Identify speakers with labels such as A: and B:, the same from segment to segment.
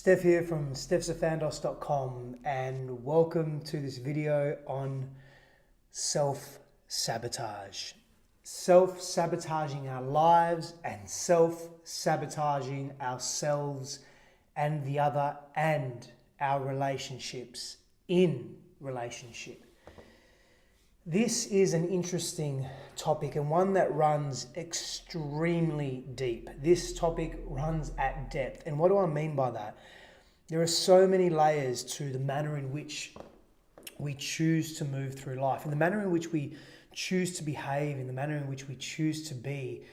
A: Steph here from stephsafandos.com, and welcome to this video on self-sabotage. Self-sabotaging our lives and self-sabotaging ourselves and the other and our relationships in relationship. This is an interesting topic and one that runs extremely deep. This topic runs at depth. And what do I mean by that? There are so many layers to the manner in which we choose to move through life, and the manner in which we choose to behave, in the manner in which we choose to be.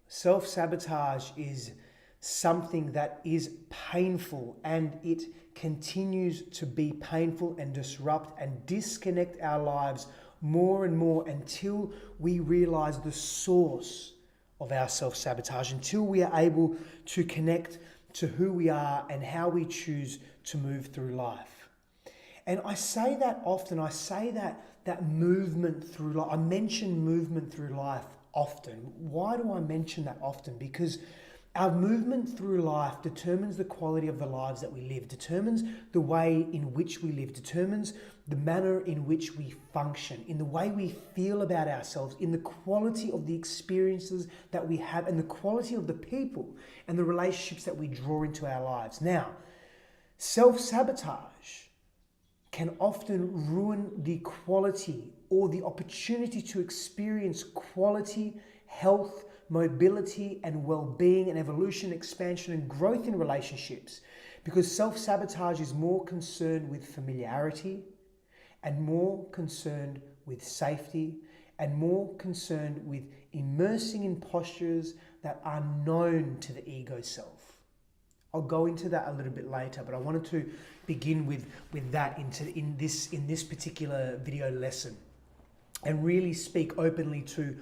A: Self-sabotage is something that is painful, and it continues to be painful and disrupt and disconnect our lives more and more until we realize the source of our self-sabotage, until we are able to connect to who we are and how we choose to move through life. And I say that often. I say that movement through life. I mention movement through life often. Why do I mention that often? Because our movement through life determines the quality of the lives that we live, determines the way in which we live, determines the manner in which we function, in the way we feel about ourselves, in the quality of the experiences that we have, and the quality of the people and the relationships that we draw into our lives. Now, self-sabotage can often ruin the quality or the opportunity to experience quality, health, mobility and well-being and evolution, expansion and growth in relationships, because self-sabotage is more concerned with familiarity and more concerned with safety and more concerned with immersing in postures that are known to the ego self. I'll go into that a little bit later, but I wanted to begin with that in this particular video lesson and really speak openly to,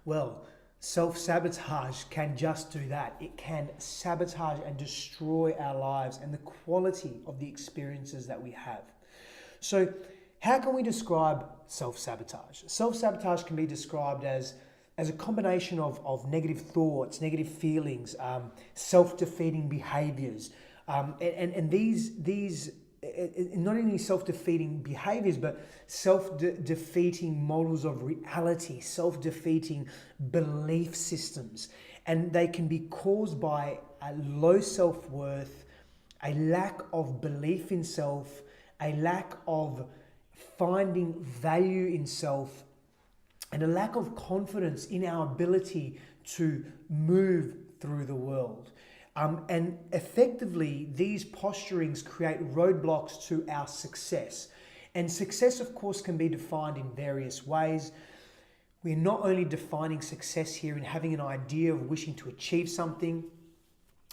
A: well, self-sabotage can just do that. It can sabotage and destroy our lives and the quality of the experiences that we have. So how can we describe self-sabotage? Self-sabotage can be described as a combination of negative thoughts, negative feelings, self-defeating behaviors. And these not only self-defeating behaviors, but self-defeating models of reality, self-defeating belief systems. And they can be caused by a low self-worth, a lack of belief in self, a lack of finding value in self, and a lack of confidence in our ability to move through the world. And effectively, these posturings create roadblocks to our success. And success, of course, can be defined in various ways. We're not only defining success here in having an idea of wishing to achieve something,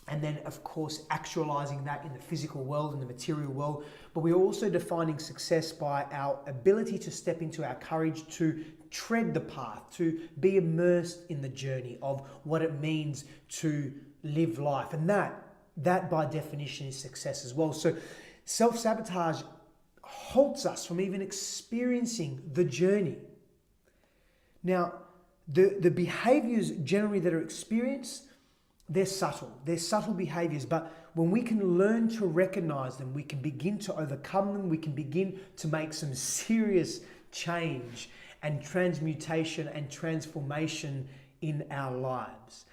A: and then, of course, actualizing that in the physical world, in the material world, but we're also defining success by our ability to step into our courage to tread the path, to be immersed in the journey of what it means to live life. And that by definition is success as well. So self-sabotage halts us from even experiencing the journey. Now, the behaviors generally that are experienced, they're subtle behaviors, but when we can learn to recognize them, we can begin to overcome them, we can begin to make some serious change and transmutation and transformation in our lives.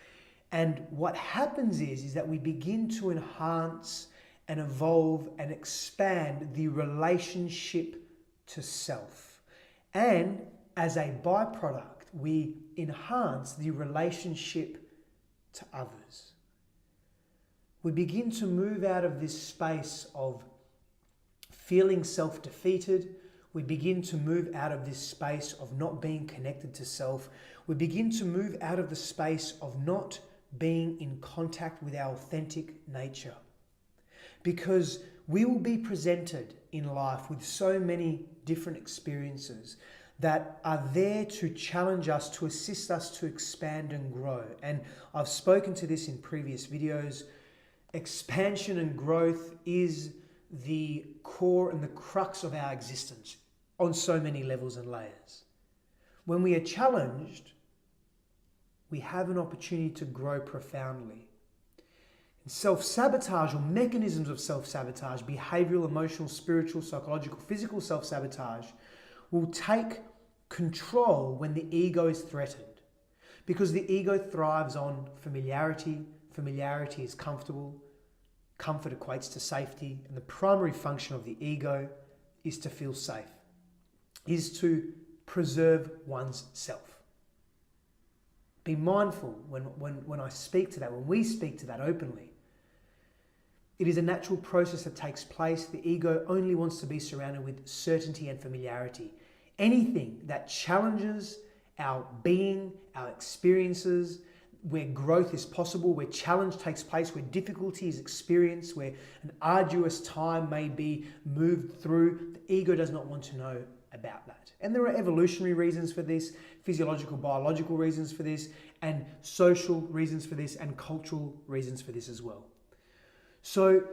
A: And what happens is that we begin to enhance and evolve and expand the relationship to self. And as a byproduct, we enhance the relationship to others. We begin to move out of this space of feeling self-defeated. We begin to move out of this space of not being connected to self. We begin to move out of the space of not being in contact with our authentic nature. Because we will be presented in life with so many different experiences that are there to challenge us, to assist us to expand and grow. And I've spoken to this in previous videos. Expansion and growth is the core and the crux of our existence on so many levels and layers. When we are challenged, we have an opportunity to grow profoundly. Self-sabotage, or mechanisms of self-sabotage, behavioral, emotional, spiritual, psychological, physical self-sabotage, will take control when the ego is threatened. Because the ego thrives on familiarity. Familiarity is comfortable. Comfort equates to safety. And the primary function of the ego is to feel safe, is to preserve one's self. Be mindful when I speak to that, when we speak to that openly. It is a natural process that takes place. The ego only wants to be surrounded with certainty and familiarity. Anything that challenges our being, our experiences, where growth is possible, where challenge takes place, where difficulty is experienced, where an arduous time may be moved through, the ego does not want to know about that. And there are evolutionary reasons for this, physiological, biological reasons for this, and social reasons for this, and cultural reasons for this as well. So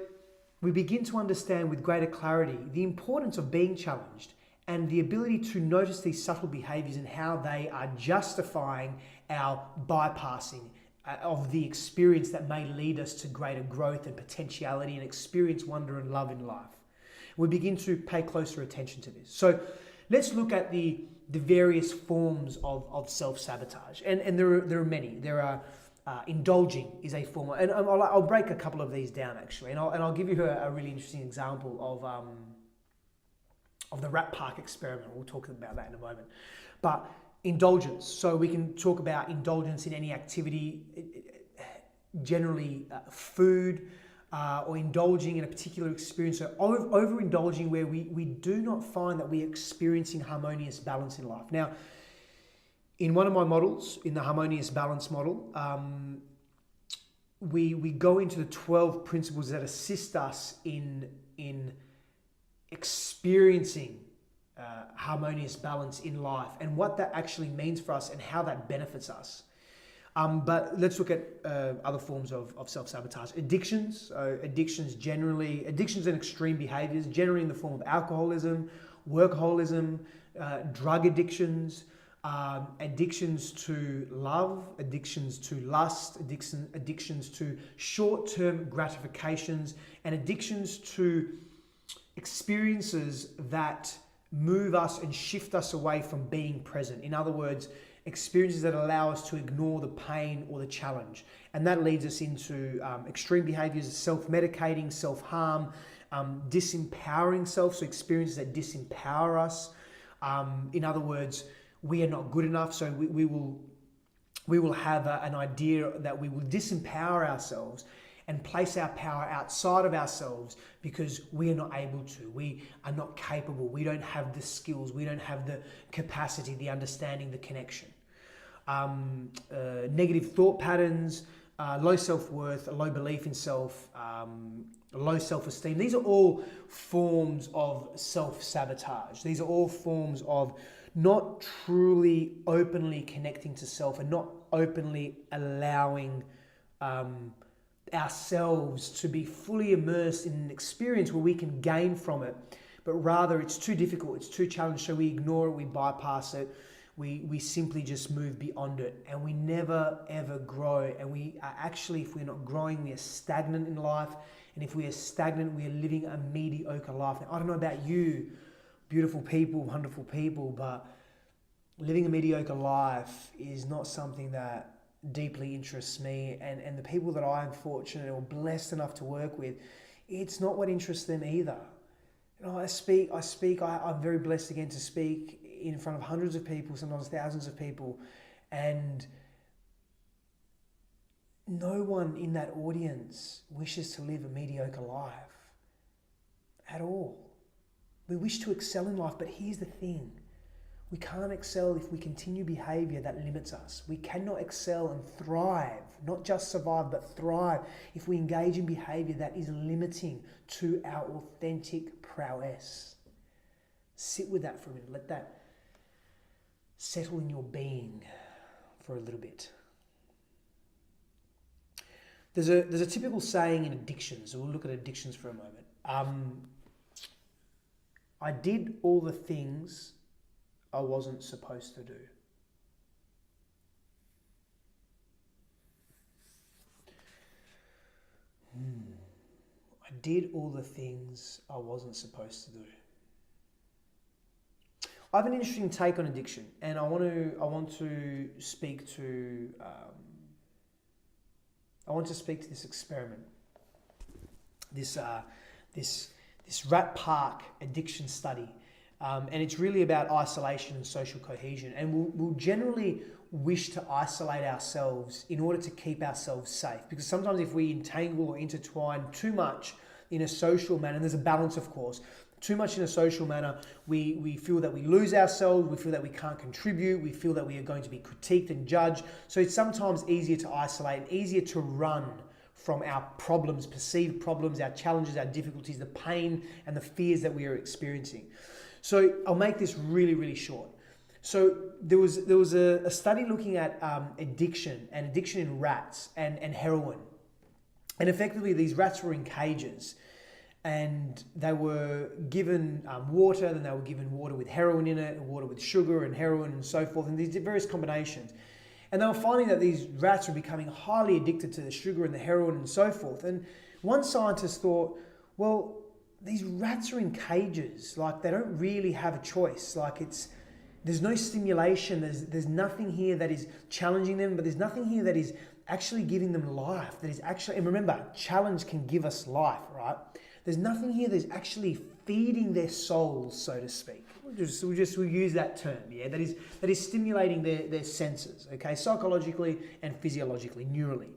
A: we begin to understand with greater clarity the importance of being challenged and the ability to notice these subtle behaviors and how they are justifying our bypassing of the experience that may lead us to greater growth and potentiality and experience wonder and love in life. We begin to pay closer attention to this. So let's look at the various forms of self-sabotage. And there are many. There are indulging is a form, and I'll break a couple of these down actually, and I'll give you a really interesting example of the rat park experiment. We'll talk about that in a moment. But indulgence. So we can talk about indulgence in any activity, generally food, or indulging in a particular experience. So overindulging where we do not find that we're experiencing harmonious balance in life. Now, in one of my models, in the harmonious balance model, we go into the 12 principles that assist us in experiencing harmonious balance in life and what that actually means for us and how that benefits us. But let's look at other forms of self-sabotage. Addictions. Addictions and extreme behaviors, generally in the form of alcoholism, workaholism, drug addictions, addictions to love, addictions to lust, addictions to short-term gratifications, and addictions to experiences that move us and shift us away from being present. In other words, experiences that allow us to ignore the pain or the challenge. And that leads us into extreme behaviors, self-medicating, self-harm, disempowering self, so experiences that disempower us. In other words, we are not good enough, so we will have an idea that we will disempower ourselves and place our power outside of ourselves because we are not able to. We are not capable. We don't have the skills. We don't have the capacity, the understanding, the connection. Negative thought patterns, low self-worth, a low belief in self, low self-esteem. These are all forms of self-sabotage. These are all forms of not truly openly connecting to self and not openly allowing ourselves to be fully immersed in an experience where we can gain from it, but rather it's too difficult, it's too challenging, so we ignore it, we bypass it, we simply just move beyond it, and we never ever grow. And we are actually, if we're not growing, we are stagnant in life, and if we are stagnant, we are living a mediocre life. Now, I don't know about you, beautiful people, wonderful people, but living a mediocre life is not something that deeply interests me, and the people that I am fortunate or blessed enough to work with, it's not what interests them either. You know, I'm very blessed again to speak in front of hundreds of people, sometimes thousands of people, and no one in that audience wishes to live a mediocre life at all. We wish to excel in life, but here's the thing. We can't excel if we continue behavior that limits us. We cannot excel and thrive, not just survive, but thrive if we engage in behavior that is limiting to our authentic prowess. Sit with that for a minute. Let that settle in your being for a little bit. There's a typical saying in addictions, so we'll look at addictions for a moment. I did all the things I wasn't supposed to do. I did all the things I wasn't supposed to do. I have an interesting take on addiction, and I want to speak to this experiment, this Rat Park addiction study, and it's really about isolation and social cohesion. And we'll generally wish to isolate ourselves in order to keep ourselves safe, because sometimes if we entangle or intertwine too much in a social manner, and there's a balance, of course. Too much in a social manner, we feel that we lose ourselves, we feel that we can't contribute, we feel that we are going to be critiqued and judged. So it's sometimes easier to isolate and easier to run from our problems, perceived problems, our challenges, our difficulties, the pain and the fears that we are experiencing. So I'll make this really, really short. So there was a study looking at addiction in rats and heroin. And effectively these rats were in cages, and they were given water, then they were given water with heroin in it, and water with sugar and heroin and so forth, and these various combinations. And they were finding that these rats were becoming highly addicted to the sugar and the heroin and so forth. And one scientist thought, well, these rats are in cages, like they don't really have a choice. Like there's no stimulation, there's nothing here that is challenging them, but there's nothing here that is actually giving them life, that is actually, and remember, challenge can give us life, right? There's nothing here that's actually feeding their souls, so to speak. We'll use that term, yeah? That is stimulating their senses, okay? Psychologically and physiologically, neurally.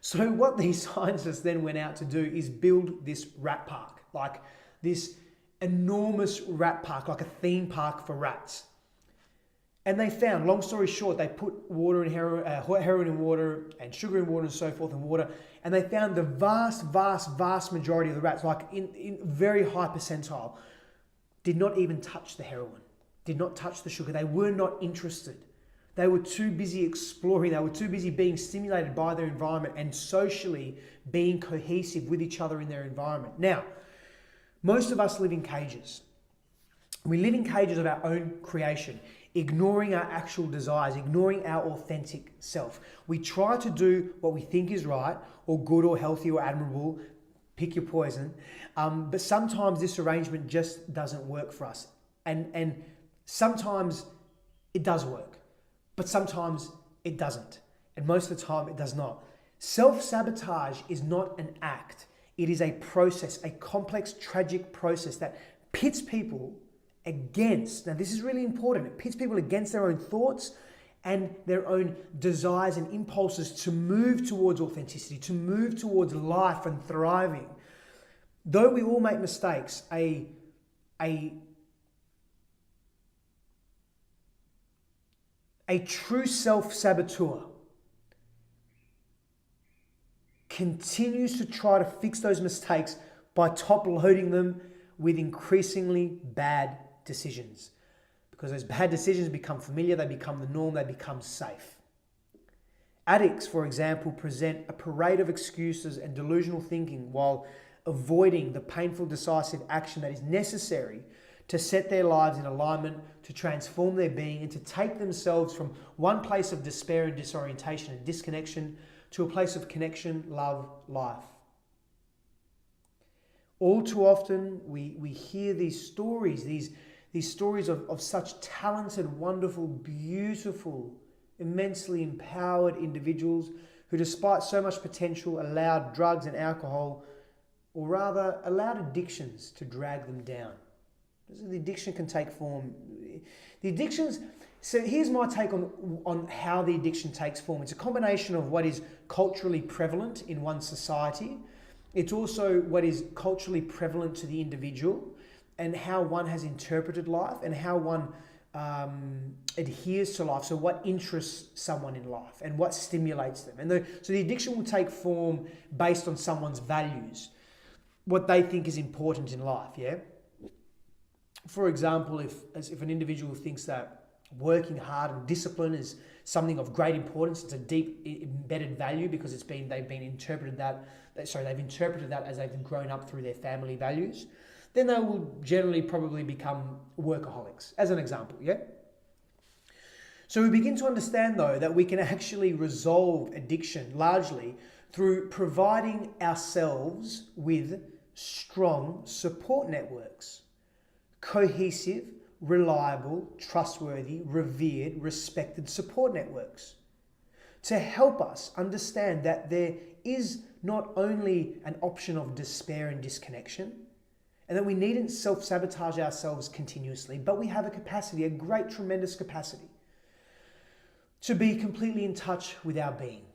A: So what these scientists then went out to do is build this rat park, like this enormous rat park, like a theme park for rats. And they found, long story short, they put water in heroin in water and sugar in water and so forth in water, and they found the vast majority of the rats, like in very high percentile, did not even touch the heroin, did not touch the sugar. They were not interested. They were too busy exploring. They were too busy being stimulated by their environment and socially being cohesive with each other in their environment. Now, most of us live in cages. We live in cages of our own creation, ignoring our actual desires, ignoring our authentic self. We try to do what we think is right or good or healthy or admirable, pick your poison, but sometimes this arrangement just doesn't work for us. And sometimes it does work, but sometimes it doesn't. And most of the time it does not. Self-sabotage is not an act. It is a process, a complex, tragic process that pits people against, now this is really important, it pits people against their own thoughts and their own desires and impulses to move towards authenticity, to move towards life and thriving. Though we all make mistakes, a true self-saboteur continues to try to fix those mistakes by top-loading them with increasingly bad decisions, because those bad decisions become familiar, they become the norm, they become safe. Addicts, for example, present a parade of excuses and delusional thinking while avoiding the painful, decisive action that is necessary to set their lives in alignment, to transform their being, and to take themselves from one place of despair and disorientation and disconnection to a place of connection, love, life. All too often, we hear these stories, these stories of such talented, wonderful, beautiful, immensely empowered individuals who, despite so much potential, allowed drugs and alcohol, or rather allowed addictions to drag them down. The addiction can take form. The addictions, so here's my take on how the addiction takes form. It's a combination of what is culturally prevalent in one society. It's also what is culturally prevalent to the individual and how one has interpreted life and how one adheres to life. So what interests someone in life and what stimulates them. And so the addiction will take form based on someone's values, what they think is important in life, yeah? For example, if an individual thinks that working hard and discipline is something of great importance, it's a deep embedded value because they've interpreted that as they've grown up through their family values, then they will generally probably become workaholics, as an example, yeah? So we begin to understand, though, that we can actually resolve addiction largely through providing ourselves with strong support networks, cohesive, reliable, trustworthy, revered, respected support networks, to help us understand that there is not only an option of despair and disconnection, and that we needn't self-sabotage ourselves continuously, but we have a capacity, a great, tremendous capacity, to be completely in touch with our being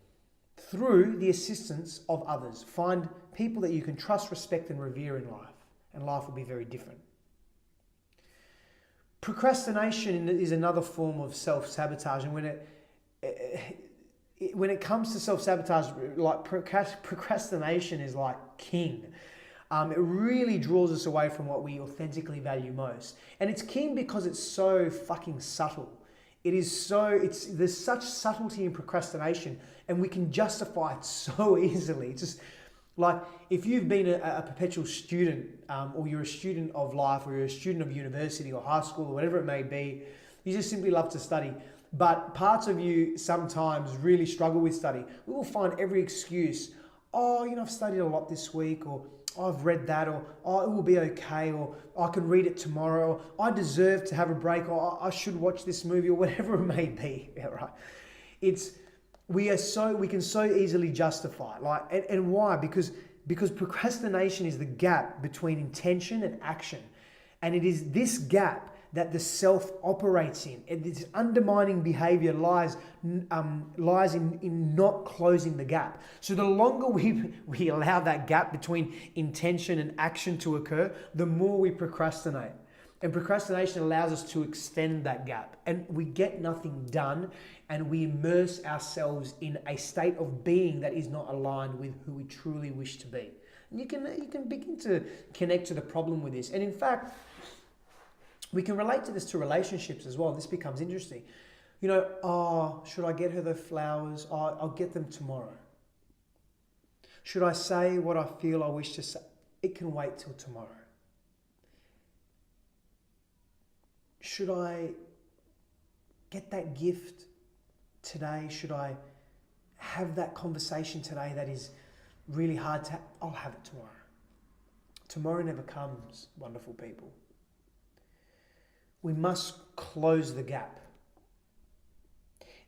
A: through the assistance of others. Find people that you can trust, respect, and revere in life, and life will be very different. Procrastination is another form of self-sabotage, and when it comes to self-sabotage, like procrastination is like king. It really draws us away from what we authentically value most, and it's king because it's so fucking subtle. There's such subtlety in procrastination, and we can justify it so easily. It's just like if you've been a perpetual student, or you're a student of life, or you're a student of university or high school or whatever it may be, you just simply love to study. But parts of you sometimes really struggle with study. We will find every excuse. Oh, I've studied a lot this week, or I've read that, or it will be okay, or I can read it tomorrow, or I deserve to have a break, or I should watch this movie, or whatever it may be. Yeah, right. We can so easily justify, and why? Because procrastination is the gap between intention and action, and it is this gap that the self operates in. And this undermining behavior lies in not closing the gap. So the longer we allow that gap between intention and action to occur, the more we procrastinate. And procrastination allows us to extend that gap, and we get nothing done, and we immerse ourselves in a state of being that is not aligned with who we truly wish to be. And you can begin to connect to the problem with this. And in fact, we can relate to this to relationships as well. This becomes interesting. Should I get her the flowers? I'll get them tomorrow. Should I say what I feel I wish to say? It can wait till tomorrow. Should I get that gift today? Should I have that conversation today that is really hard to have? I'll have it tomorrow. Tomorrow never comes, wonderful people. We must close the gap.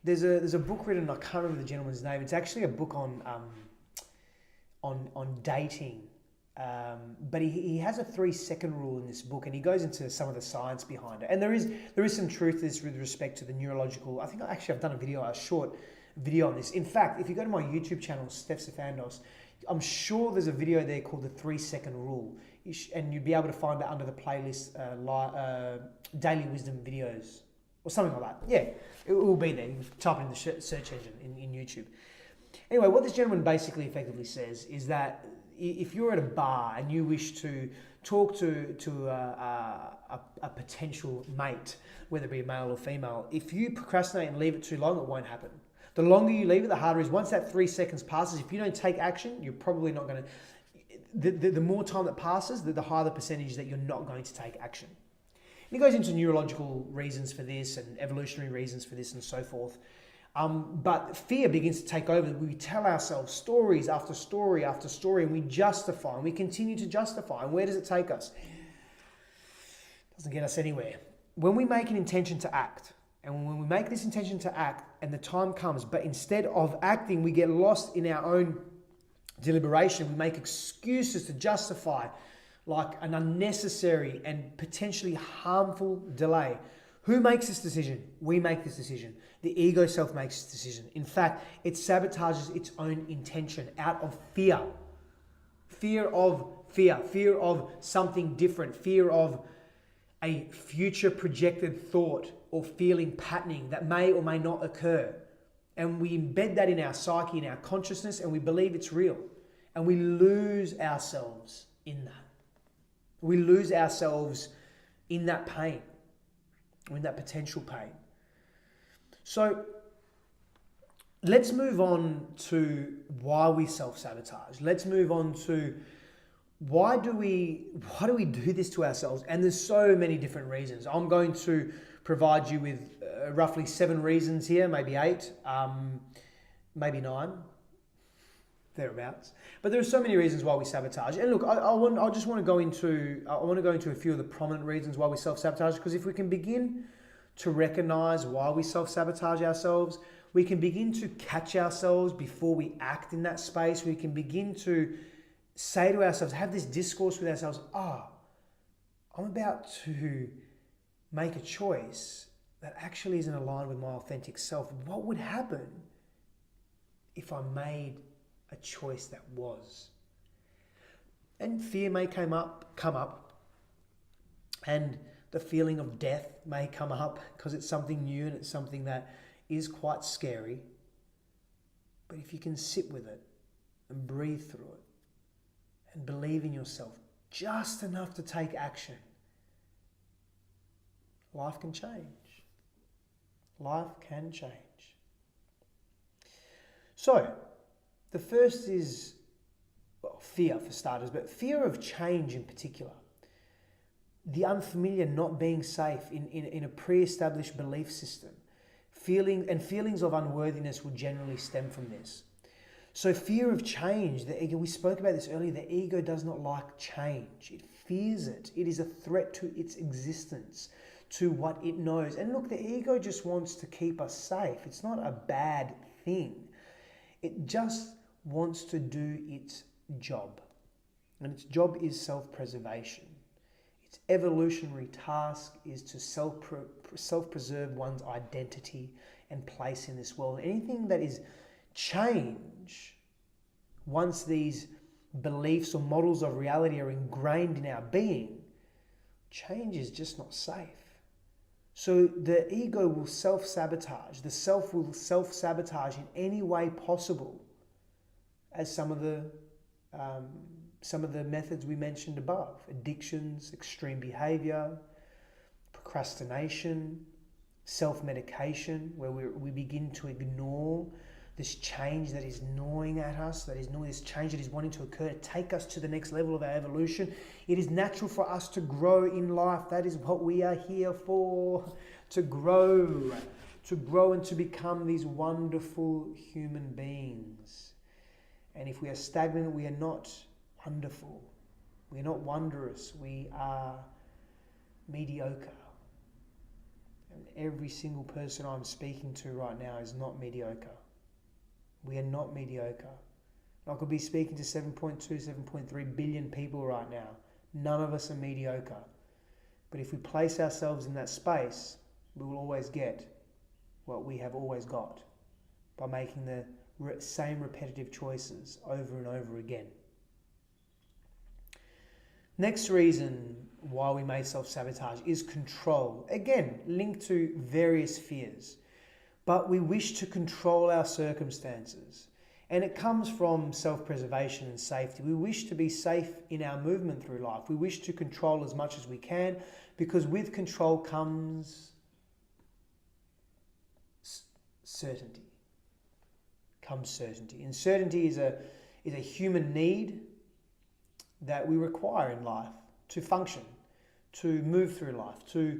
A: There's a book written, I can't remember the gentleman's name. It's actually a book on dating. But he has a 3-second rule in this book, and he goes into some of the science behind it. And there is some truth to this with respect to the neurological. I think I've done a short video on this. In fact, if you go to my YouTube channel, Steph Stefandos, I'm sure there's a video there called the 3-second rule. And you'd be able to find that under the playlist Daily Wisdom Videos or something like that. Yeah, it will be there. You can type it in the search engine in YouTube. Anyway, what this gentleman basically effectively says is that if you're at a bar and you wish to talk to a potential mate, whether it be male or female, if you procrastinate and leave it too long, it won't happen. The longer you leave it, the harder it is. Once that 3 seconds passes, if you don't take action, you're probably not going to... The more time that passes, the higher the percentage that you're not going to take action. And he goes into neurological reasons for this and evolutionary reasons for this and so forth. But fear begins to take over. We tell ourselves stories after story after story, and we justify, and we continue to justify. And where does it take us? It doesn't get us anywhere. When we make an intention to act, and when we make this intention to act, and the time comes, but instead of acting, we get lost in our own deliberation. We make excuses to justify like an unnecessary and potentially harmful delay. Who makes this decision? We make this decision. The ego self makes this decision. In fact, it sabotages its own intention out of fear. Fear of something different, fear of a future projected thought or feeling patterning that may or may not occur. And we embed that in our psyche, in our consciousness, and we believe it's real. And we lose ourselves in that. We lose ourselves in that pain, or in that potential pain. So let's move on to why we self-sabotage. Let's move on to why do we do this to ourselves? And there's so many different reasons. I'm going to provide you with roughly 7 reasons here, maybe 8, maybe 9. thereabouts. But there are so many reasons why we sabotage. And look, I just want to go into a few of the prominent reasons why we self-sabotage, because if we can begin to recognize why we self-sabotage ourselves, we can begin to catch ourselves before we act in that space. We can begin to say to ourselves, have this discourse with ourselves, I'm about to make a choice that actually isn't aligned with my authentic self. What would happen if I made a choice that was? And fear may come up, and the feeling of death may come up because it's something new and it's something that is quite scary. But if you can sit with it and breathe through it and believe in yourself just enough to take action, life can change. Life can change. So, the first is, fear for starters, but fear of change in particular. The unfamiliar, not being safe in a pre-established belief system. Feelings of unworthiness will generally stem from this. So fear of change, the ego, we spoke about this earlier, the ego does not like change. It fears it. It is a threat to its existence, to what it knows. And look, the ego just wants to keep us safe. It's not a bad thing. It just wants to do its job. And its job is self-preservation. Its evolutionary task is to self-preserve one's identity and place in this world. Anything that is change, once these beliefs or models of reality are ingrained in our being, change is just not safe. So the ego will self-sabotage. The self will self-sabotage in any way possible, as some of the methods we mentioned above: addictions, extreme behavior, procrastination, self-medication, where we begin to ignore this change that is gnawing at us, this change that is wanting to occur to take us to the next level of our evolution. It is natural for us to grow in life. That is what we are here for, to grow and to become these wonderful human beings. And if we are stagnant, we are not wonderful. We are not wondrous. We are mediocre. And every single person I'm speaking to right now is not mediocre. We are not mediocre. I could be speaking to 7.2, 7.3 billion people right now. None of us are mediocre. But if we place ourselves in that space, we will always get what we have always got by making the same repetitive choices over and over again. Next reason why we may self-sabotage is control. Again, linked to various fears. But we wish to control our circumstances. And it comes from self-preservation and safety. We wish to be safe in our movement through life. We wish to control as much as we can, because with control comes certainty. And certainty is a human need that we require in life to function, to move through life, to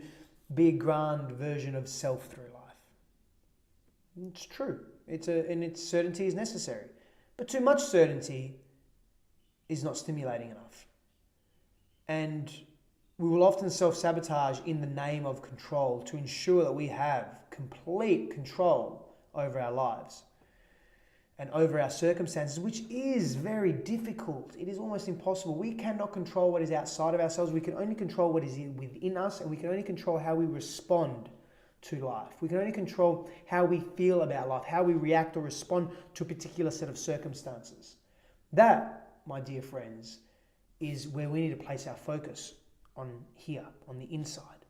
A: be a grand version of self through life. It's true. And its certainty is necessary. But too much certainty is not stimulating enough. And we will often self-sabotage in the name of control to ensure that we have complete control over our lives and over our circumstances, which is very difficult. It is almost impossible. We cannot control what is outside of ourselves. We can only control what is within us, and we can only control how we respond to life. We can only control how we feel about life, how we react or respond to a particular set of circumstances. That, my dear friends, is where we need to place our focus on here, on the inside,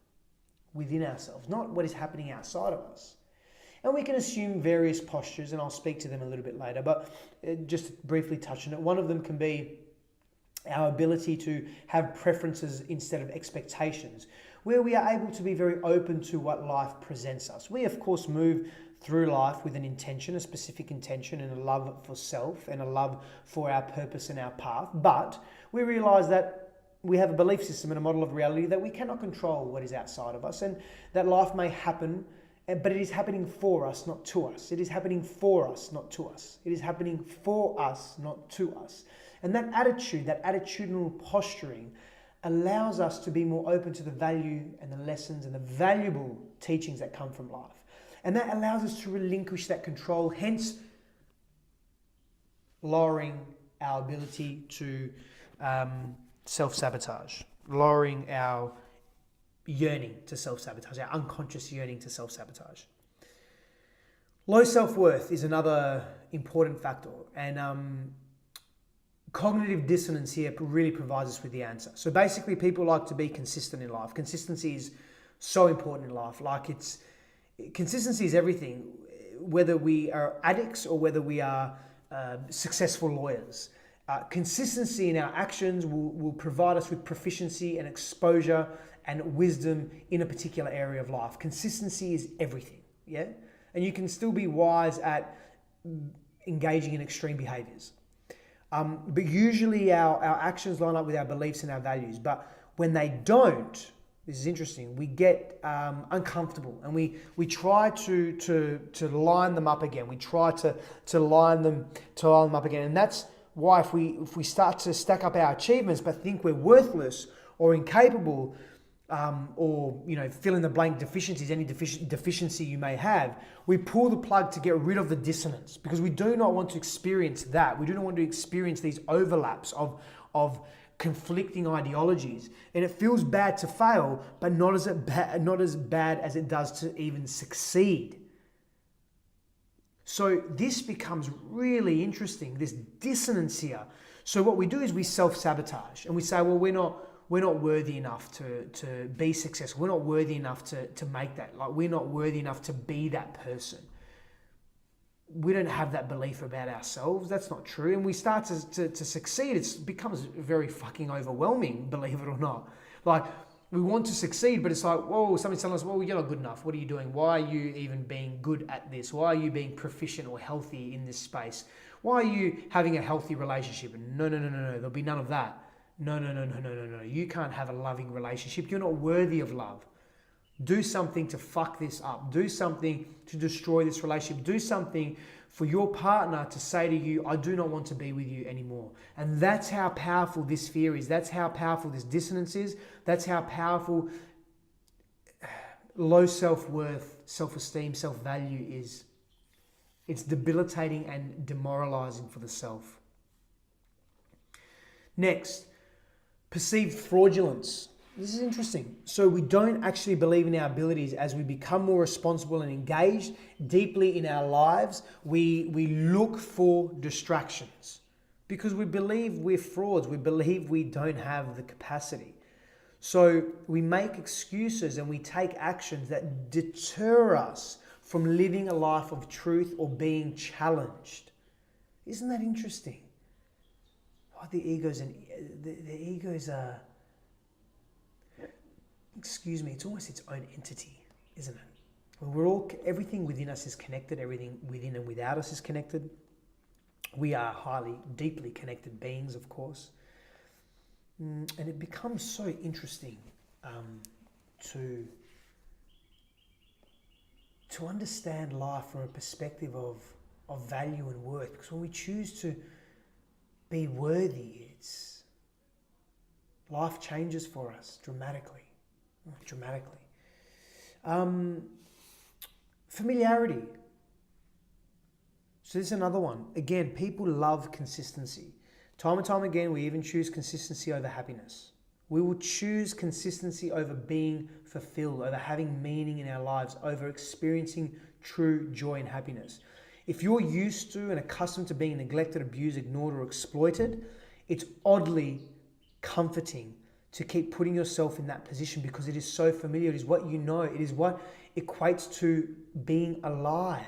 A: within ourselves, not what is happening outside of us. And we can assume various postures, and I'll speak to them a little bit later, but just briefly touch on it. One of them can be our ability to have preferences instead of expectations, where we are able to be very open to what life presents us. We, of course, move through life with an intention, a specific intention, and a love for self, and a love for our purpose and our path. But we realize that we have a belief system and a model of reality that we cannot control what is outside of us, and that life may happen But it is happening for us, not to us. It is happening for us, not to us. It is happening for us, not to us. And that attitude, that attitudinal posturing, allows us to be more open to the value and the lessons and the valuable teachings that come from life. And that allows us to relinquish that control, hence lowering our ability to self-sabotage, lowering our yearning to self-sabotage, our unconscious yearning to self-sabotage. Low self-worth is another important factor, and cognitive dissonance here really provides us with the answer. So basically, people like to be consistent in life. Consistency is so important in life. Consistency is everything, whether we are addicts or whether we are successful lawyers. Consistency in our actions will provide us with proficiency and exposure and wisdom in a particular area of life. Consistency is everything, yeah? And you can still be wise at engaging in extreme behaviors. But usually our actions line up with our beliefs and our values. But when they don't, this is interesting, we get uncomfortable and we try to line them up again. We try to line them up again. And that's why if we start to stack up our achievements but think we're worthless or incapable, or fill in the blank deficiencies, any deficiency you may have, we pull the plug to get rid of the dissonance, because we do not want to experience that. We do not want to experience these overlaps of conflicting ideologies, and it feels bad to fail, but not as bad as it does to even succeed. So this becomes really interesting, this dissonance here. So what we do is we self-sabotage, and we say, well, we're not worthy enough to be successful. We're not worthy enough to make that. We're not worthy enough to be that person. We don't have that belief about ourselves. That's not true. And we start to succeed. It becomes very fucking overwhelming, believe it or not. We want to succeed, but it's like, whoa, somebody's telling us, well, you're not good enough. What are you doing? Why are you even being good at this? Why are you being proficient or healthy in this space? Why are you having a healthy relationship? No. There'll be none of that. No. You can't have a loving relationship. You're not worthy of love. Do something to fuck this up. Do something to destroy this relationship. Do something for your partner to say to you, I do not want to be with you anymore. And that's how powerful this fear is. That's how powerful this dissonance is. That's how powerful low self-worth, self-esteem, self-value is. It's debilitating and demoralizing for the self. Next, perceived fraudulence. This is interesting. So we don't actually believe in our abilities. As we become more responsible and engaged deeply in our lives, we look for distractions because we believe we're frauds. We believe we don't have the capacity. So we make excuses and we take actions that deter us from living a life of truth or being challenged. Isn't that interesting? The ego's are, it's almost its own entity, isn't it? Everything within us is connected. Everything within and without us is connected. We are deeply connected beings, of course. And it becomes so interesting to understand life from a perspective of value and worth. Because when we choose to be worthy, life changes for us dramatically. Familiarity. So this is another one. Again, people love consistency. Time and time again, we even choose consistency over happiness. We will choose consistency over being fulfilled, over having meaning in our lives, over experiencing true joy and happiness. If you're used to and accustomed to being neglected, abused, ignored, or exploited, it's oddly comforting to keep putting yourself in that position because it is so familiar. It is what you know. It is what equates to being alive,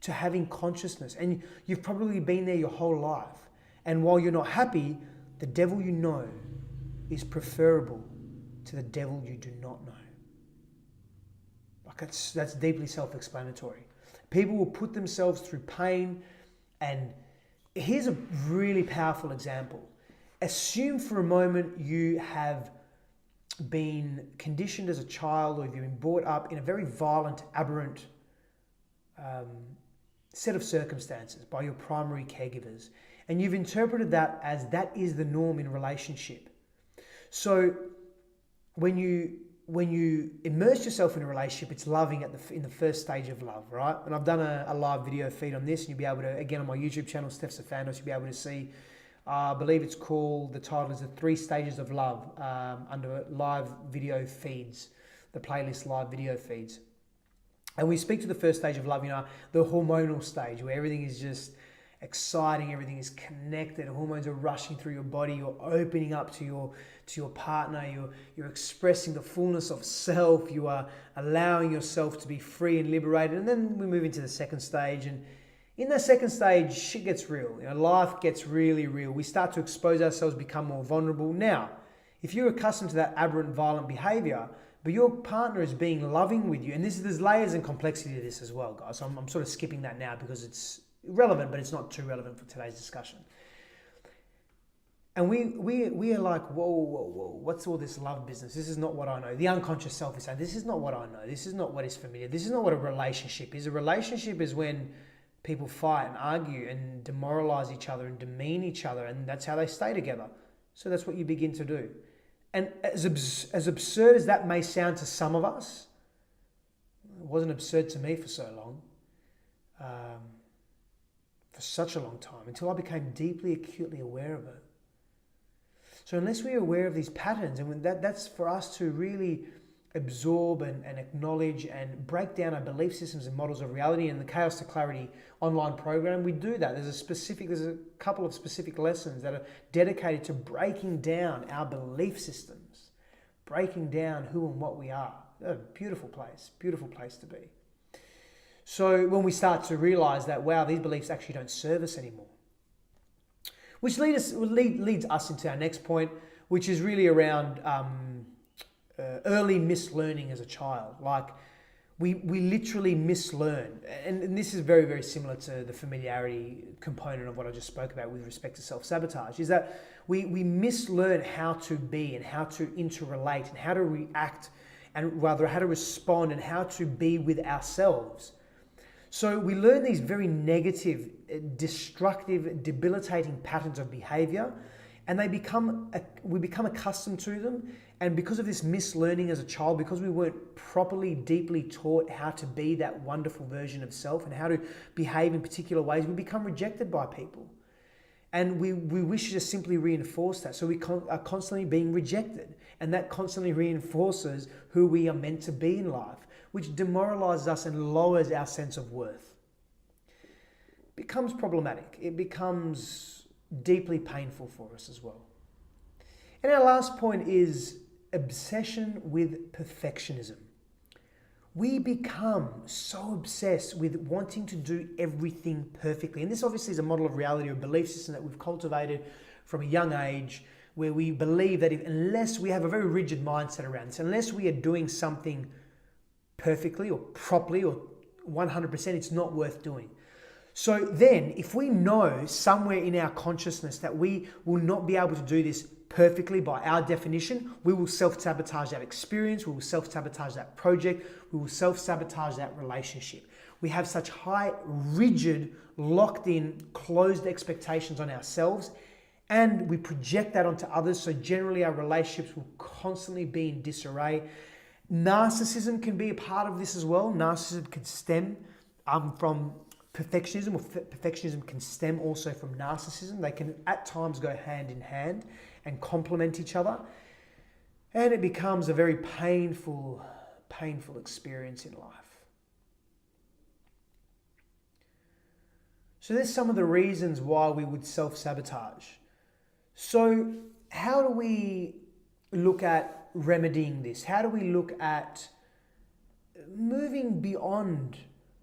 A: to having consciousness. And you've probably been there your whole life. And while you're not happy, the devil you know is preferable to the devil you do not know. That's deeply self-explanatory. People will put themselves through pain. And here's a really powerful example. Assume for a moment you have been conditioned as a child, or if you've been brought up in a very violent, aberrant set of circumstances by your primary caregivers, and you've interpreted that as that is the norm in relationship. So when you immerse yourself in a relationship, it's loving in the first stage of love, right? And I've done a live video feed on this, and you'll be able to, again, on my YouTube channel, Steph Safandos, you'll be able to see, I believe it's called, the title is The 3 Stages of Love, under live video feeds, the playlist live video feeds. And we speak to the first stage of love, the hormonal stage, where everything is just exciting, everything is connected, hormones are rushing through your body, you're opening up to your partner, you're expressing the fullness of self, you are allowing yourself to be free and liberated. And then we move into the second stage, and in that second stage, shit gets real. Life gets really real. We start to expose ourselves, become more vulnerable. Now, if you're accustomed to that aberrant, violent behavior, but your partner is being loving with you, and there's layers and complexity to this as well, guys. So I'm sort of skipping that now because it's relevant, but it's not too relevant for today's discussion. And we are like, whoa, what's all this love business? This is not what I know. The unconscious self is saying, this is not what I know. This is not what is familiar. This is not what a relationship is. A relationship is when people fight and argue and demoralize each other and demean each other, and that's how they stay together. So that's what you begin to do. And as absurd as that may sound to some of us, it wasn't absurd to me for so long, for such a long time, until I became deeply, acutely aware of it. So unless we're aware of these patterns, and that's for us to really absorb and acknowledge and break down our belief systems and models of reality. In the Chaos to Clarity online program, we do that. There's a couple of specific lessons that are dedicated to breaking down our belief systems, breaking down who and what we are. A beautiful place to be. So when we start to realize that, wow, these beliefs actually don't serve us anymore, which leads us into our next point, which is really around early mislearning as a child. Like we literally mislearn, and this is very, very similar to the familiarity component of what I just spoke about with respect to self-sabotage, is that we mislearn how to be and how to interrelate and how to react, and rather how to respond and how to be with ourselves. So we learn these very negative, destructive, debilitating patterns of behavior, and we become accustomed to them. And because of this mislearning as a child, because we weren't properly, deeply taught how to be that wonderful version of self and how to behave in particular ways, we become rejected by people. And we wish to just simply reinforce that. So we are constantly being rejected. And that constantly reinforces who we are meant to be in life, which demoralizes us and lowers our sense of worth. It becomes problematic. It becomes deeply painful for us as well. And our last point is obsession with perfectionism. We become so obsessed with wanting to do everything perfectly. And this obviously is a model of reality or belief system that we've cultivated from a young age, where we believe that unless we have a very rigid mindset around this, unless we are doing something perfectly or properly or 100%, it's not worth doing. So then, if we know somewhere in our consciousness that we will not be able to do this perfectly by our definition, we will self-sabotage that experience, we will self-sabotage that project, we will self-sabotage that relationship. We have such high, rigid, locked-in, closed expectations on ourselves, and we project that onto others, so generally our relationships will constantly be in disarray. Narcissism can be a part of this as well. Narcissism can stem from perfectionism, or perfectionism can stem also from narcissism. They can at times go hand in hand and complement each other. And it becomes a very painful experience in life. So there's some of the reasons why we would self-sabotage. So how do we look at remedying this? How do we look at moving beyond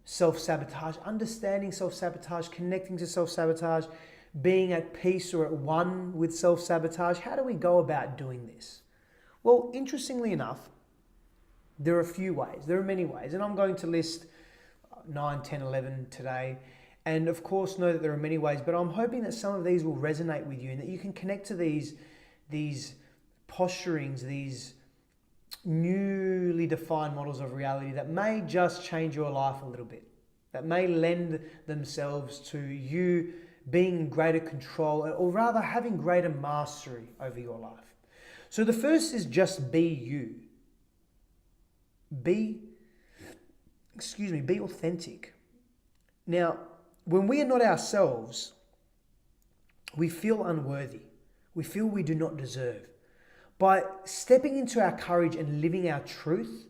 A: self-sabotage, understanding self-sabotage, connecting to self-sabotage, being at peace or at one with self-sabotage? How do we go about doing this? Well, interestingly enough, there are a few ways. There are many ways, and I'm going to list 9, 10, 11 today. And of course, know that there are many ways, but I'm hoping that some of these will resonate with you and that you can connect to these posturings, these newly defined models of reality that may just change your life a little bit, that may lend themselves to you being in greater control, or rather having greater mastery over your life. So the first is just be you. Be authentic. Now, when we are not ourselves, we feel unworthy. We feel we do not deserve. By stepping into our courage and living our truth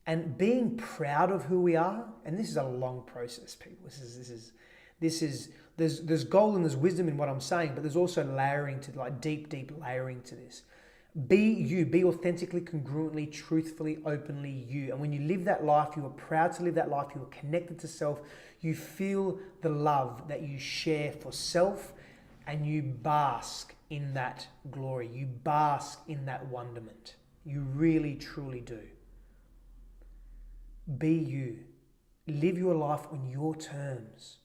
A: and being proud of who we are, and this is a long process, people. There's gold and there's wisdom in what I'm saying, but there's also layering to, like, deep layering to this. Be you, be authentically, congruently, truthfully, openly you. And when you live that life, you are proud to live that life, you are connected to self, you feel the love that you share for self, and you bask in that glory. You bask in that wonderment. You really, truly do. Be you. Live your life on your terms.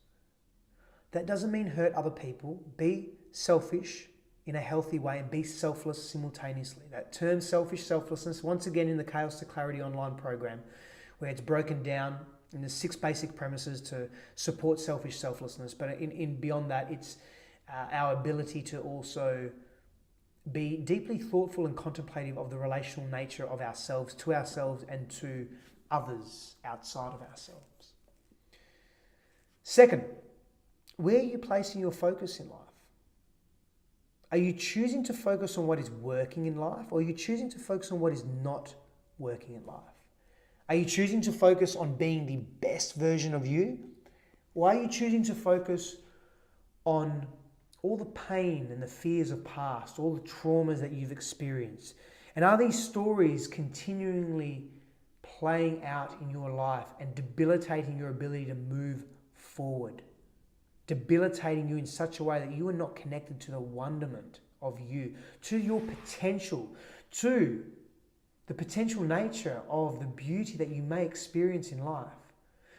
A: That doesn't mean hurt other people. Be selfish in a healthy way and be selfless simultaneously. That term selfish selflessness, once again in the Chaos to Clarity online program, where it's broken down in the 6 basic premises to support selfish selflessness. But in beyond that, it's our ability to also be deeply thoughtful and contemplative of the relational nature of ourselves, to ourselves and to others outside of ourselves. Second, where are you placing your focus in life? Are you choosing to focus on what is working in life, or are you choosing to focus on what is not working in life? Are you choosing to focus on being the best version of you, or are you choosing to focus on all the pain and the fears of past, all the traumas that you've experienced? And are these stories continually playing out in your life and debilitating your ability to move forward? Debilitating you in such a way that you are not connected to the wonderment of you, to your potential, to the potential nature of the beauty that you may experience in life.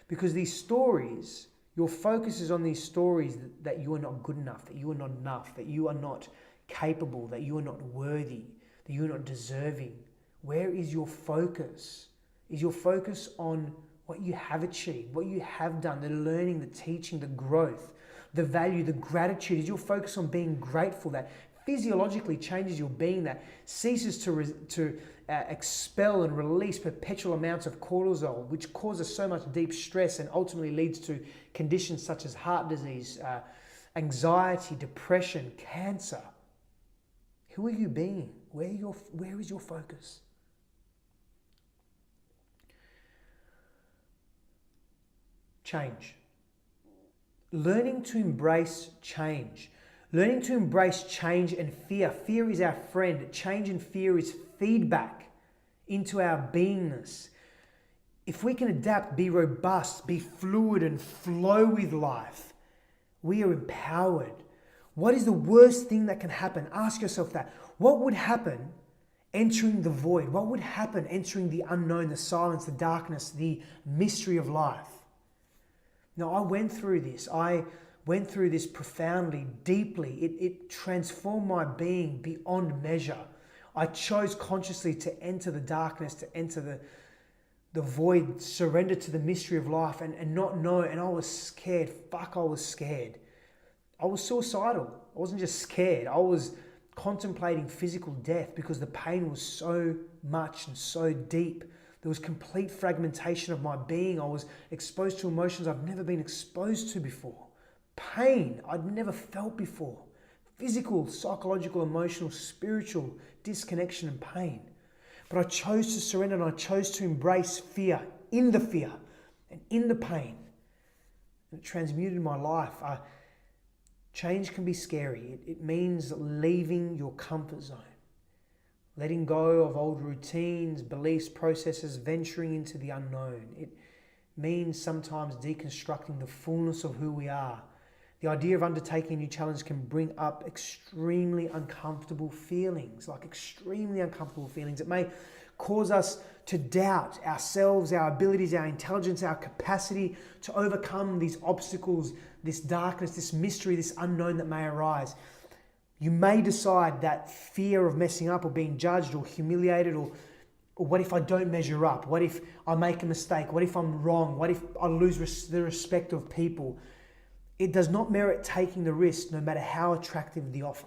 A: Because these stories, your focus is on these stories that you are not good enough, that you are not enough, that you are not capable, that you are not worthy, that you are not deserving. Where is your focus? Is your focus on what you have achieved, what you have done, the learning, the teaching, the growth, the value, the gratitude? Is your focus on being grateful that physiologically changes your being, that ceases to expel and release perpetual amounts of cortisol, which causes so much deep stress and ultimately leads to conditions such as heart disease, anxiety, depression, cancer? Who are you being? Where is your focus? Change. Learning to embrace change. Learning to embrace change and fear. Fear is our friend. Change and fear is feedback into our beingness. If we can adapt, be robust, be fluid and flow with life, we are empowered. What is the worst thing that can happen? Ask yourself that. What would happen entering the void? What would happen entering the unknown, the silence, the darkness, the mystery of life? Now, I went through this. I went through this profoundly, deeply. It transformed my being beyond measure. I chose consciously to enter the darkness, to enter the void, surrender to the mystery of life and not know. And I was scared. I was scared. I was suicidal. I wasn't just scared. I was contemplating physical death because the pain was so much and so deep. There was complete fragmentation of my being. I was exposed to emotions I've never been exposed to before. Pain I'd never felt before. Physical, psychological, emotional, spiritual disconnection and pain. But I chose to surrender and I chose to embrace fear and in the pain. And it transmuted my life. Change can be scary. It means leaving your comfort zone. Letting go of old routines, beliefs, processes, venturing into the unknown. It means sometimes deconstructing the fullness of who we are. The idea of undertaking a new challenge can bring up extremely uncomfortable feelings, It may cause us to doubt ourselves, our abilities, our intelligence, our capacity to overcome these obstacles, this darkness, this mystery, this unknown that may arise. You may decide that fear of messing up or being judged or humiliated or what if I don't measure up? What if I make a mistake? What if I'm wrong? What if I lose the respect of people? It does not merit taking the risk, no matter how attractive the offer.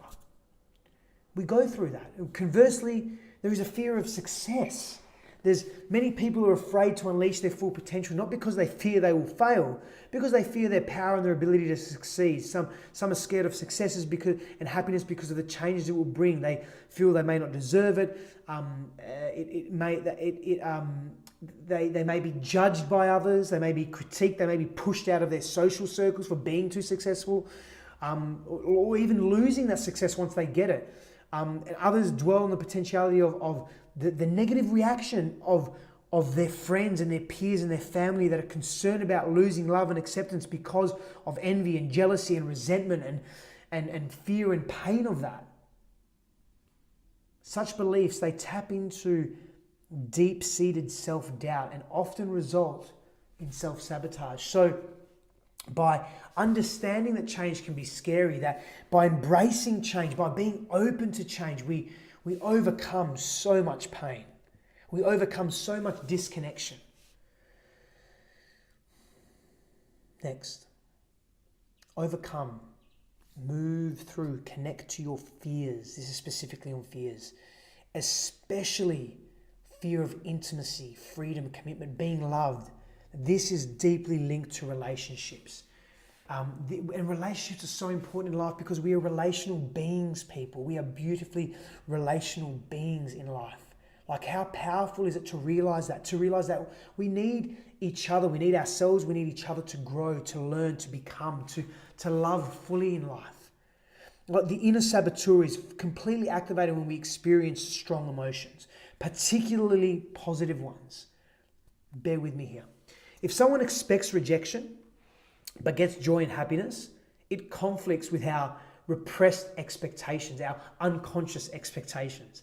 A: We go through that. Conversely, there is a fear of success. There's many people who are afraid to unleash their full potential, not because they fear they will fail, because they fear their power and their ability to succeed. Some are scared of successes and happiness because of the changes it will bring. They feel they may not deserve it. They may be judged by others. They may be critiqued. They may be pushed out of their social circles for being too successful, or even losing that success once they get it. And others dwell on the potentiality of the negative reaction of their friends and their peers and their family that are concerned about losing love and acceptance because of envy and jealousy and resentment and fear and pain of that. Such beliefs, they tap into deep-seated self-doubt and often result in self-sabotage. So by understanding that change can be scary, that by embracing change, by being open to change, we overcome so much pain. We overcome so much disconnection. Next, overcome, move through, connect to your fears. This is specifically on fears, especially fear of intimacy, freedom, commitment, being loved. This is deeply linked to relationships. And relationships are so important in life because we are relational beings, people. We are beautifully relational beings in life. Like, how powerful is it to realize that we need each other, we need ourselves, we need each other to grow, to learn, to become, to love fully in life. Like, the inner saboteur is completely activated when we experience strong emotions, particularly positive ones. Bear with me here. If someone expects rejection but gets joy and happiness, it conflicts with our repressed expectations, our unconscious expectations.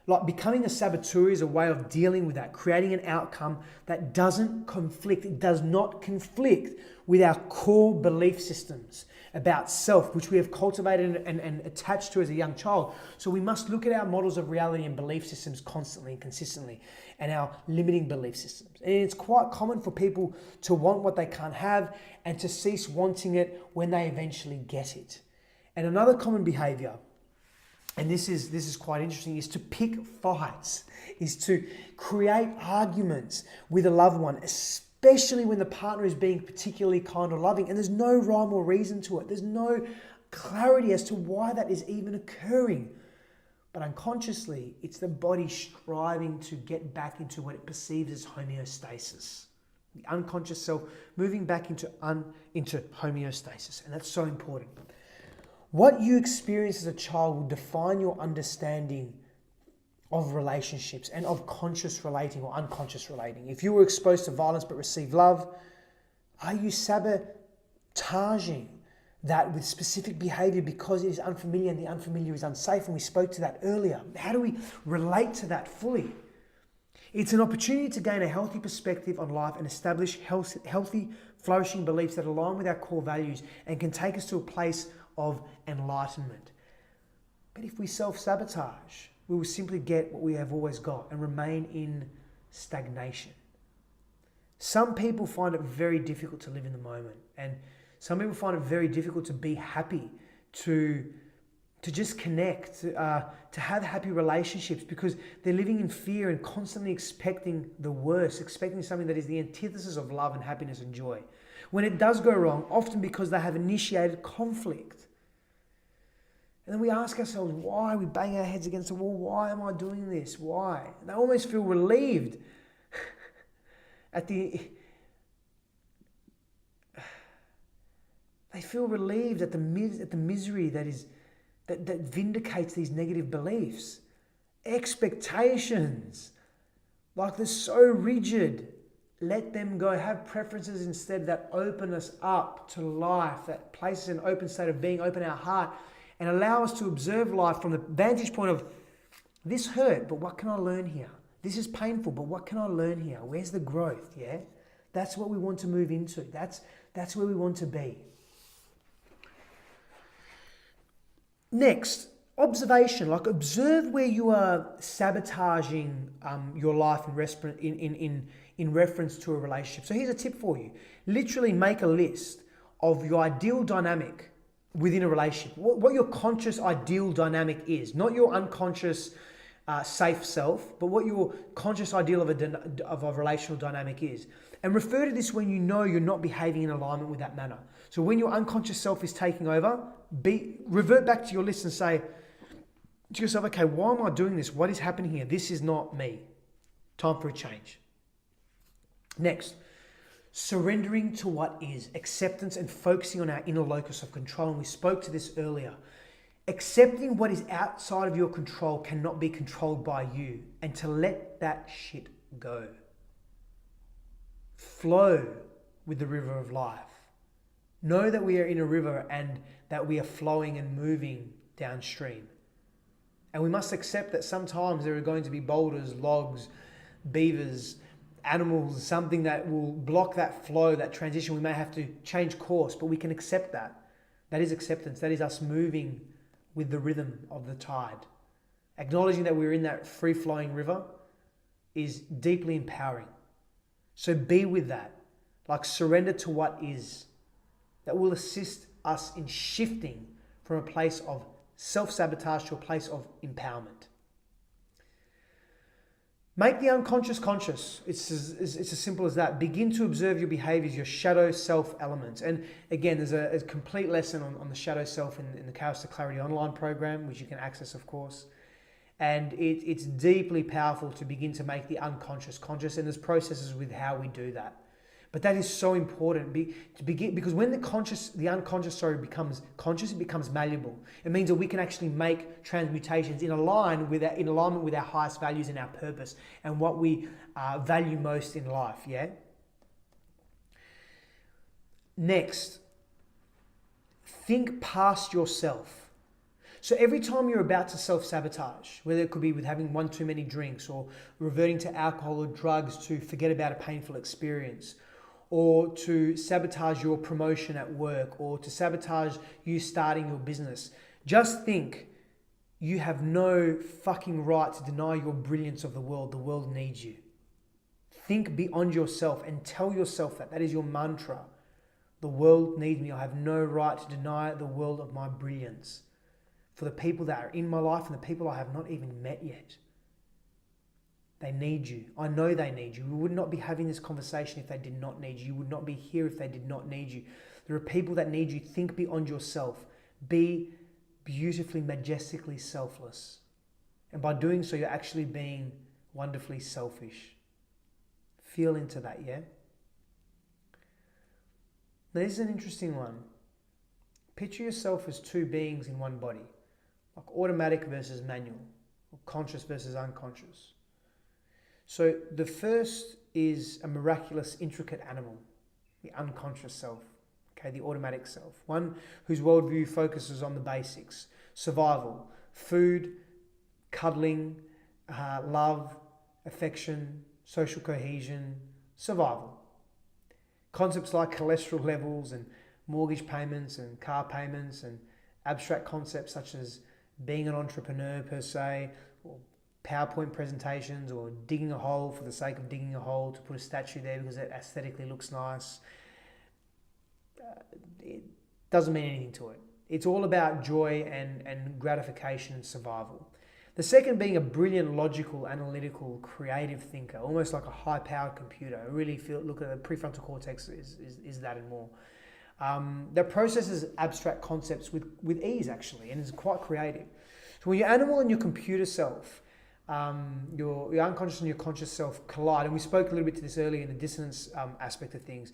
A: Like, becoming a saboteur is a way of dealing with that, creating an outcome that doesn't conflict. It does not conflict with our core belief systems about self, which we have cultivated and attached to as a young child. So we must look at our models of reality and belief systems constantly and consistently, and our limiting belief systems. And it's quite common for people to want what they can't have and to cease wanting it when they eventually get it. And another common behavior, and this is quite interesting, is to pick fights, is to create arguments with a loved one, especially when the partner is being particularly kind or loving, and there's no rhyme or reason to it. There's no clarity as to why that is even occurring. But unconsciously, it's the body striving to get back into what it perceives as homeostasis. The unconscious self moving back into homeostasis, and that's so important. What you experience as a child will define your understanding of relationships and of conscious relating or unconscious relating. If you were exposed to violence but received love, are you sabotaging that with specific behavior because it is unfamiliar and the unfamiliar is unsafe? And we spoke to that earlier. How do we relate to that fully? It's an opportunity to gain a healthy perspective on life and establish healthy, flourishing beliefs that align with our core values and can take us to a place of enlightenment. But if we self-sabotage, we will simply get what we have always got and remain in stagnation. Some people find it very difficult to live in the moment, and some people find it very difficult to be happy, to just connect, to have happy relationships, because they're living in fear and constantly expecting the worst, expecting something that is the antithesis of love and happiness and joy. When it does go wrong, often because they have initiated conflict. And then we ask ourselves, why? We bang our heads against the wall. Why am I doing this? Why? And they almost feel relieved they feel relieved at the misery that vindicates these negative beliefs. Expectations, like they're so rigid. Let them go. Have preferences instead that open us up to life, that places an open state of being, open our heart, and allow us to observe life from the vantage point of, this hurt, but what can I learn here? This is painful, but what can I learn here? Where's the growth? Yeah, that's what we want to move into. That's where we want to be. Next, observation, like observe where you are sabotaging your life in reference to a relationship. So here's a tip for you. Literally make a list of your ideal dynamic within a relationship. What your conscious ideal dynamic is. Not your unconscious safe self, but what your conscious ideal of a relational dynamic is. And refer to this when you know you're not behaving in alignment with that manner. So when your unconscious self is taking over, revert back to your list and say to yourself, okay, why am I doing this? What is happening here? This is not me. Time for a change. Next, surrendering to what is, acceptance and focusing on our inner locus of control. And we spoke to this earlier. Accepting what is outside of your control cannot be controlled by you, and to let that shit go. Flow with the river of life. Know that we are in a river and that we are flowing and moving downstream. And we must accept that sometimes there are going to be boulders, logs, beavers, animals, something that will block that flow, that transition. We may have to change course, but we can accept that. That is acceptance. That is us moving with the rhythm of the tide. Acknowledging that we're in that free-flowing river is deeply empowering. So be with that. Like surrender to what is. That will assist us in shifting from a place of self-sabotage to a place of empowerment. Make the unconscious conscious. It's as simple as that. Begin to observe your behaviors, your shadow self elements. And again, there's a complete lesson on the shadow self in the Chaos to Clarity online program, which you can access, of course. And it's deeply powerful to begin to make the unconscious conscious. And there's processes with how we do that. But that is so important to begin, because when the unconscious becomes conscious, it becomes malleable. It means that we can actually make transmutations in alignment with our highest values and our purpose and what we value most in life. Yeah. Next, think past yourself. So every time you're about to self-sabotage, whether it could be with having one too many drinks or reverting to alcohol or drugs to forget about a painful experience, or to sabotage your promotion at work, or to sabotage you starting your business. Just think, you have no fucking right to deny your brilliance of the world. The world needs you. Think beyond yourself and tell yourself that. That is your mantra. The world needs me. I have no right to deny the world of my brilliance. For the people that are in my life and the people I have not even met yet. They need you. I know they need you. We would not be having this conversation if they did not need you. You would not be here if they did not need you. There are people that need you. Think beyond yourself. Be beautifully, majestically selfless. And by doing so, you're actually being wonderfully selfish. Feel into that, yeah? Now, this is an interesting one. Picture yourself as two beings in one body, like automatic versus manual, or conscious versus unconscious. So the first is a miraculous, intricate animal, the unconscious self, okay, the automatic self, one whose worldview focuses on the basics: survival, food, cuddling, love, affection, social cohesion, survival. Concepts like cholesterol levels and mortgage payments and car payments and abstract concepts such as being an entrepreneur per se, or PowerPoint presentations, or digging a hole for the sake of digging a hole to put a statue there because it aesthetically looks nice. It doesn't mean anything to it. It's all about joy and gratification and survival. The second being a brilliant, logical, analytical, creative thinker, almost like a high-powered computer. I really look at the prefrontal cortex is that and more. That processes abstract concepts with ease, actually, and is quite creative. So when your animal and your computer self, your unconscious and your conscious self collide, and we spoke a little bit to this earlier in the dissonance aspect of things.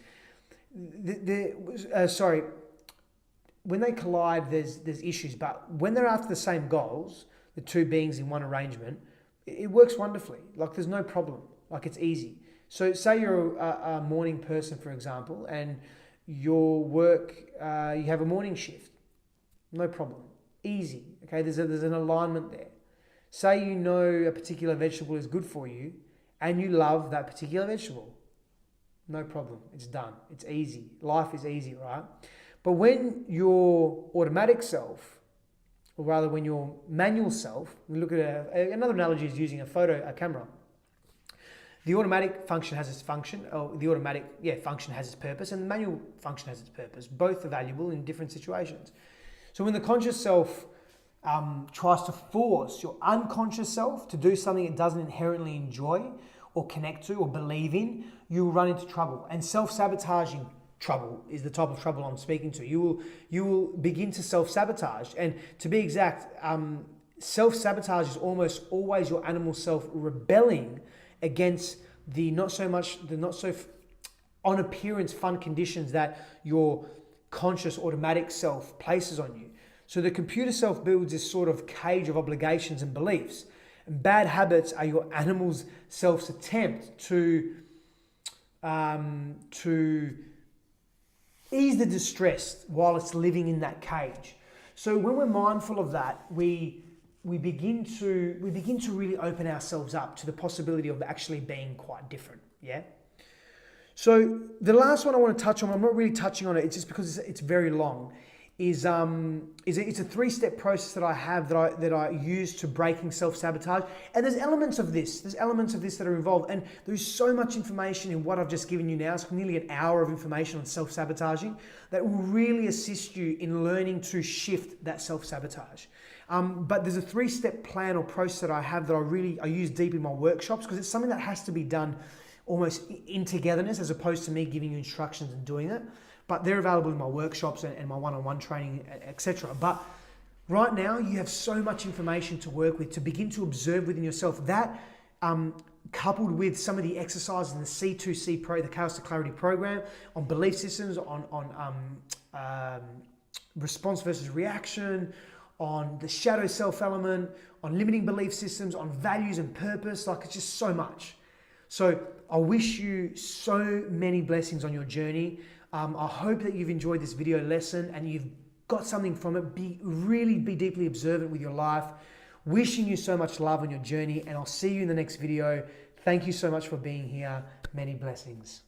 A: When they collide, there's issues, but when they're after the same goals, the two beings in one arrangement, it works wonderfully. Like there's no problem. Like it's easy. So say you're a morning person, for example, and your work, you have a morning shift. No problem. Easy. Okay, there's an alignment there. Say you know a particular vegetable is good for you and you love that particular vegetable. No problem. It's done. It's easy. Life is easy, right? But when your automatic self or rather when your manual self, look at another analogy is using a camera. The automatic function has its function, or the automatic function has its purpose, and the manual function has its purpose. Both are valuable in different situations. So when the conscious self tries to force your unconscious self to do something it doesn't inherently enjoy or connect to or believe in, you will run into trouble. And self-sabotaging trouble is the type of trouble I'm speaking to. You will begin to self-sabotage. And to be exact, self-sabotage is almost always your animal self rebelling against the not so on appearance fun conditions that your conscious automatic self places on you. So the computer self builds this sort of cage of obligations and beliefs. And bad habits are your animal's self's attempt to ease the distress while it's living in that cage. So when we're mindful of that, we begin to really open ourselves up to the possibility of actually being quite different. Yeah. So the last one I want to touch on, I'm not really touching on it, it's just because it's very long, it's a 3-step process that I have that I use to breaking self-sabotage. And there's elements of this that are involved. And there's so much information in what I've just given you now. It's nearly an hour of information on self-sabotaging that will really assist you in learning to shift that self-sabotage. But there's a 3-step plan or process that I have that I use deep in my workshops, because it's something that has to be done almost in togetherness as opposed to me giving you instructions and doing it. But they're available in my workshops and my one-on-one training, etc. But right now, you have so much information to work with, to begin to observe within yourself. That, coupled with some of the exercises in the C2C the Chaos to Clarity program, on belief systems, on response versus reaction, on the shadow self element, on limiting belief systems, on values and purpose. Like, it's just so much. So I wish you so many blessings on your journey. I hope that you've enjoyed this video lesson and you've got something from it. Be deeply observant with your life. Wishing you so much love on your journey, and I'll see you in the next video. Thank you so much for being here. Many blessings.